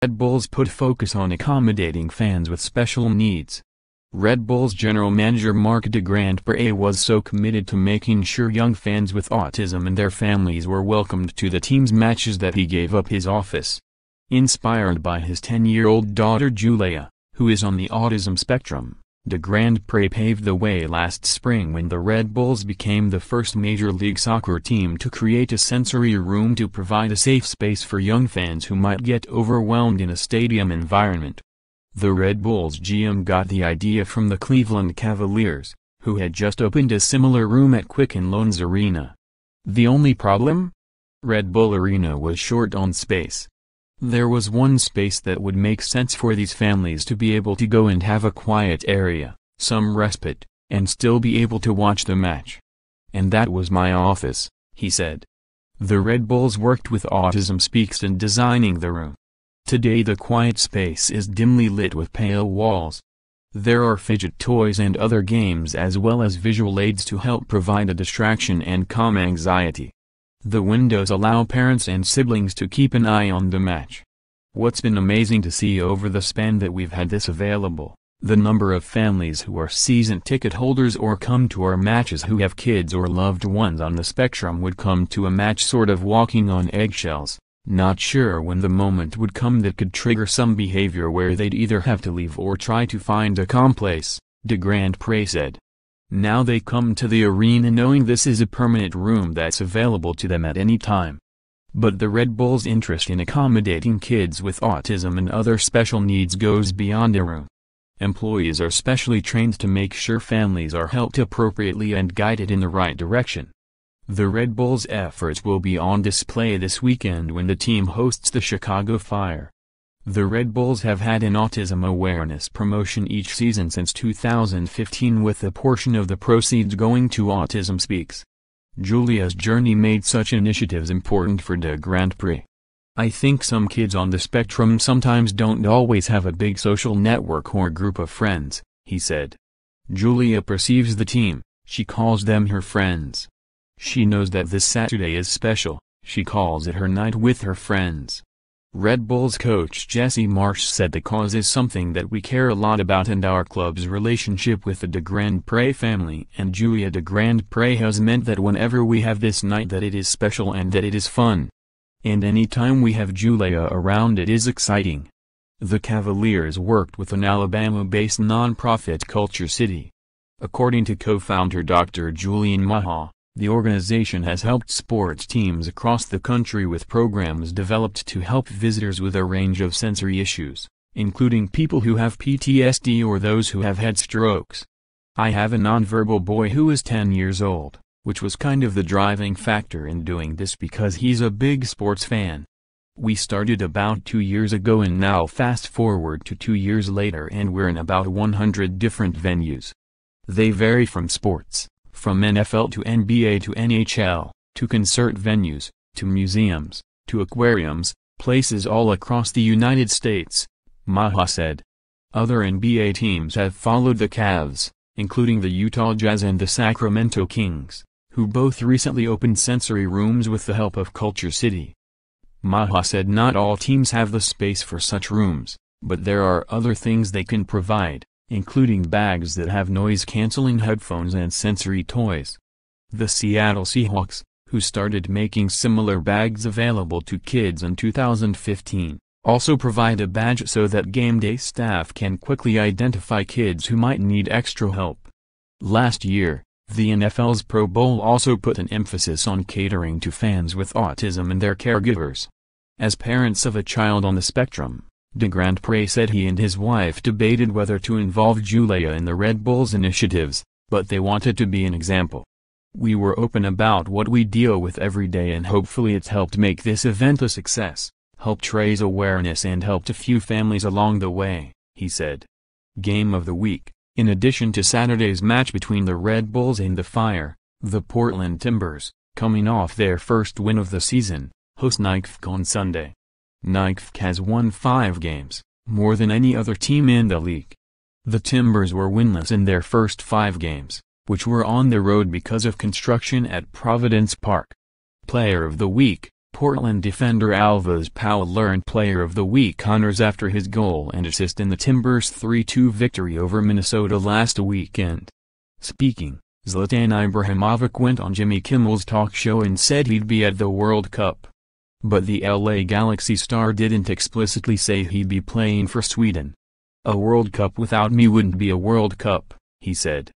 Red Bulls put focus on accommodating fans with special needs. Red Bulls general manager Marc de Grandpre was so committed to making sure young fans with autism and their families were welcomed to the team's matches that he gave up his office. Inspired by his 10-year-old daughter Julia, who is on the autism spectrum, de Grandpre paved the way last spring when the Red Bulls became the first Major League Soccer team to create a sensory room to provide a safe space for young fans who might get overwhelmed in a stadium environment. The Red Bulls GM got the idea from the Cleveland Cavaliers, who had just opened a similar room at Quicken Loans Arena. The only problem? Red Bull Arena was short on space. There was one space that would make sense for these families to be able to go and have a quiet area, some respite, and still be able to watch the match. And that was my office, he said. The Red Bulls worked with Autism Speaks in designing the room. Today the quiet space is dimly lit with pale walls. There are fidget toys and other games as well as visual aids to help provide a distraction and calm anxiety. The windows allow parents and siblings to keep an eye on the match. What's been amazing to see over the span that we've had this available, the number of families who are season ticket holders or come to our matches who have kids or loved ones on the spectrum would come to a match sort of walking on eggshells, not sure when the moment would come that could trigger some behavior where they'd either have to leave or try to find a calm place, de Grandpre said. Now they come to the arena knowing this is a permanent room that's available to them at any time. But the Red Bulls' interest in accommodating kids with autism and other special needs goes beyond a room. Employees are specially trained to make sure families are helped appropriately and guided in the right direction. The Red Bulls' efforts will be on display this weekend when the team hosts the Chicago Fire. The Red Bulls have had an autism awareness promotion each season since 2015 with a portion of the proceeds going to Autism Speaks. Julia's journey made such initiatives important for de Grandpre. I think some kids on the spectrum sometimes don't always have a big social network or group of friends, he said. Julia perceives the team, she calls them her friends. She knows that this Saturday is special, she calls it her night with her friends. Red Bulls coach Jesse Marsh said the cause is something that we care a lot about and our club's relationship with the de Grandpre family and Julia de Grandpre has meant that whenever we have this night that it is special and that it is fun. And any time we have Julia around it is exciting. The Cavaliers worked with an Alabama-based nonprofit Culture City. According to co-founder Dr. Julian Maha, the organization has helped sports teams across the country with programs developed to help visitors with a range of sensory issues, including people who have PTSD or those who have had strokes. I have a nonverbal boy who is 10 years old, which was kind of the driving factor in doing this because he's a big sports fan. We started about 2 years ago and now fast forward to 2 years later and we're in about 100 different venues. They vary from sports, from NFL to NBA to NHL, to concert venues, to museums, to aquariums, places all across the United States, Maha said. Other NBA teams have followed the Cavs, including the Utah Jazz and the Sacramento Kings, who both recently opened sensory rooms with the help of Culture City. Maha said not all teams have the space for such rooms, but there are other things they can provide, including bags that have noise-canceling headphones and sensory toys. The Seattle Seahawks, who started making similar bags available to kids in 2015, also provide a badge so that game day staff can quickly identify kids who might need extra help. Last year, the NFL's Pro Bowl also put an emphasis on catering to fans with autism and their caregivers. As parents of a child on the spectrum, de Grandpre said he and his wife debated whether to involve Julia in the Red Bulls initiatives, but they wanted to be an example. We were open about what we deal with every day and hopefully it's helped make this event a success, helped raise awareness and helped a few families along the way, he said. Game of the week. In addition to Saturday's match between the Red Bulls and the Fire, the Portland Timbers, coming off their first win of the season, host Quicken on Sunday. Quicken has won 5 games, more than any other team in the league. The Timbers were winless in their first 5 games, which were on the road because of construction at Providence Park. Player of the Week, Portland defender Alvaz Powell earned Player of the Week honors after his goal and assist in the Timbers' 3-2 victory over Minnesota last weekend. Speaking, Zlatan Ibrahimovic went on Jimmy Kimmel's talk show and said he'd be at the World Cup. But the LA Galaxy star didn't explicitly say he'd be playing for Sweden. "A World Cup without me wouldn't be a World Cup," he said.